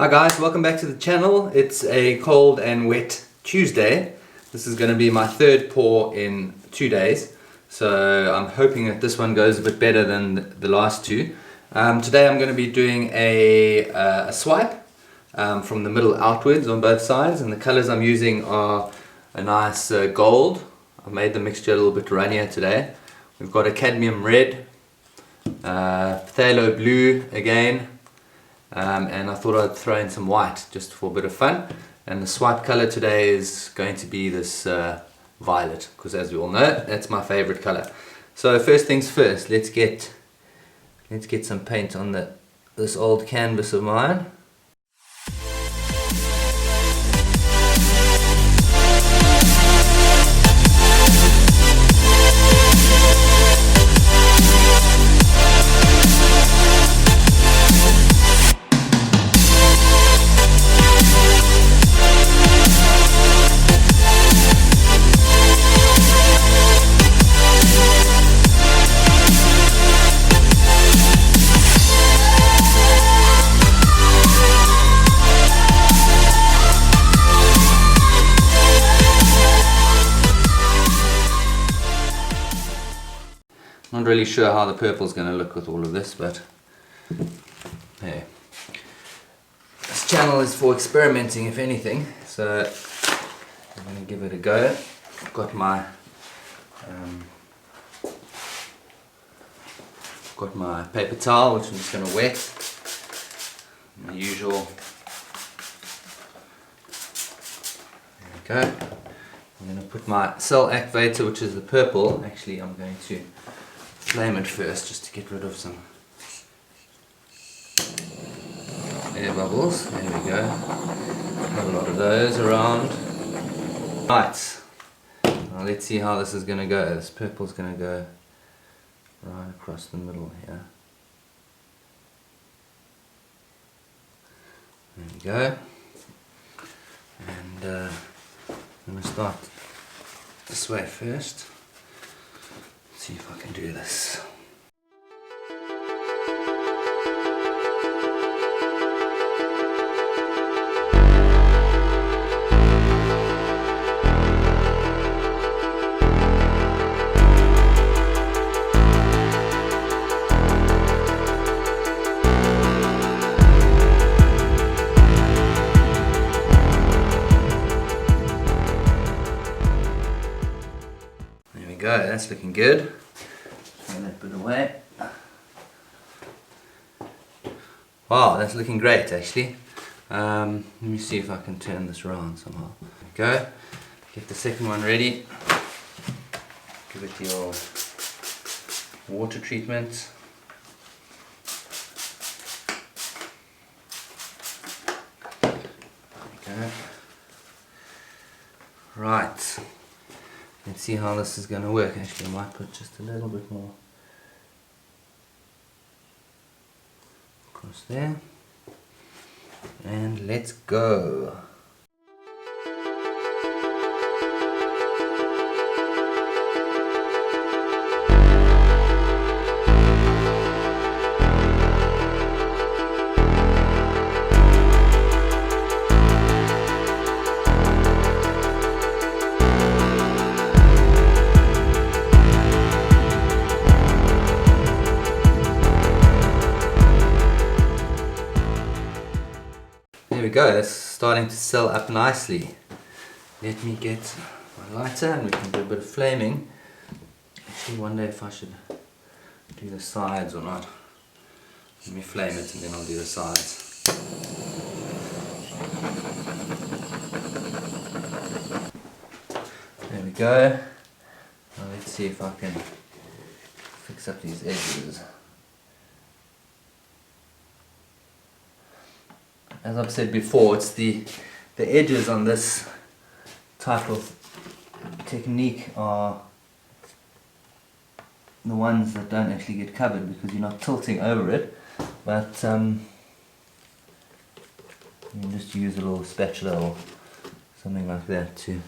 Hi guys, welcome back to the channel. It's a cold and wet Tuesday. This is going to be my third pour in 2 days, so I'm hoping that this one goes a bit better than the last two. Today I'm going to be doing a swipe from the middle outwards on both sides, and the colors I'm using are a nice gold. I've made the mixture a little bit runnier today. We've got a cadmium red, phthalo blue again, and I thought I'd throw in some white just for a bit of fun. And the swipe color today is going to be this violet, because as we all know, that's my favorite color. So first things first, let's get some paint on this old canvas of mine. Not really sure how the purple's going to look with all of this, but hey, this channel is for experimenting, if anything. So I'm going to give it a go. I've got my paper towel, which I'm just going to wet. My usual. There we go. I'm going to put my cell activator, which is the purple. Actually, I'm going to flame it first just to get rid of some air bubbles. There we go. Have a lot of those around. Right. Now let's see how this is going to go. This purple is going to go right across the middle here. There we go. And I'm going to start this way first. See if I can do this. There we go, that's looking good. Throw that bit away. Wow, that's looking great actually. Let me see if I can turn this around somehow. There we go. Get the second one ready. Give it your water treatment. There we go. Right. Let's see how this is going to work. Actually, I might put just a little bit more across there. And let's go. There we go, that's starting to cell up nicely. Let me get my lighter and we can do a bit of flaming. Actually, wonder if I should do the sides or not. Let me flame it and then I'll do the sides. There we go. Now let's see if I can fix up these edges. As I've said before, it's the edges on this type of technique are the ones that don't actually get covered because you're not tilting over it, but you can just use a little spatula or something like that too.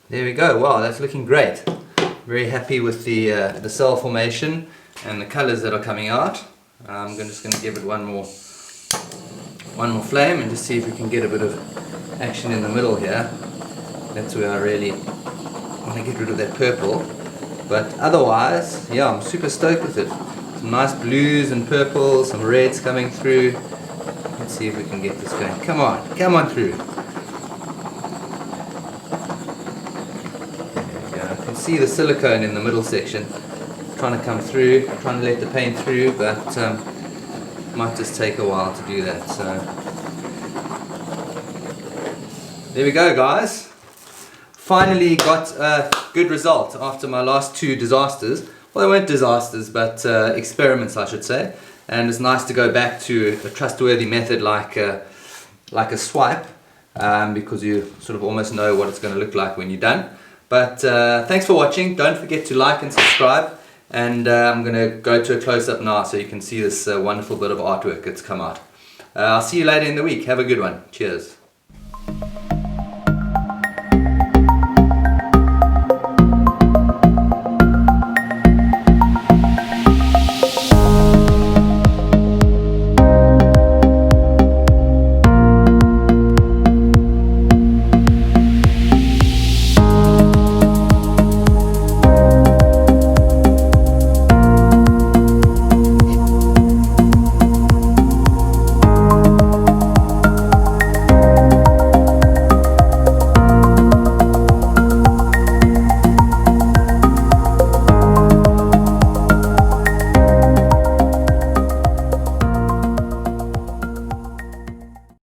There we go. Wow, that's looking great. Very happy with the cell formation and the colors that are coming out. I'm just going to give it one more one more flame and just see if we can get a bit of action in the middle here. That's where I really want to get rid of that purple. But otherwise, yeah, I'm super stoked with it. Some nice blues and purples, some reds coming through. Let's see if we can get this going. Come on through. There we go. I can see the silicone in the middle section trying to come through, trying to let the paint through, but might just take a while to do that. So there we go, guys. Finally got a good result after my last two disasters. Well, they weren't disasters, but experiments, I should say. And it's nice to go back to a trustworthy method like a swipe, because you sort of almost know what it's going to look like when you're done. But thanks for watching. Don't forget to like and subscribe. And I'm going to go to a close-up now so you can see this wonderful bit of artwork that's come out. I'll see you later in the week. Have a good one. Cheers.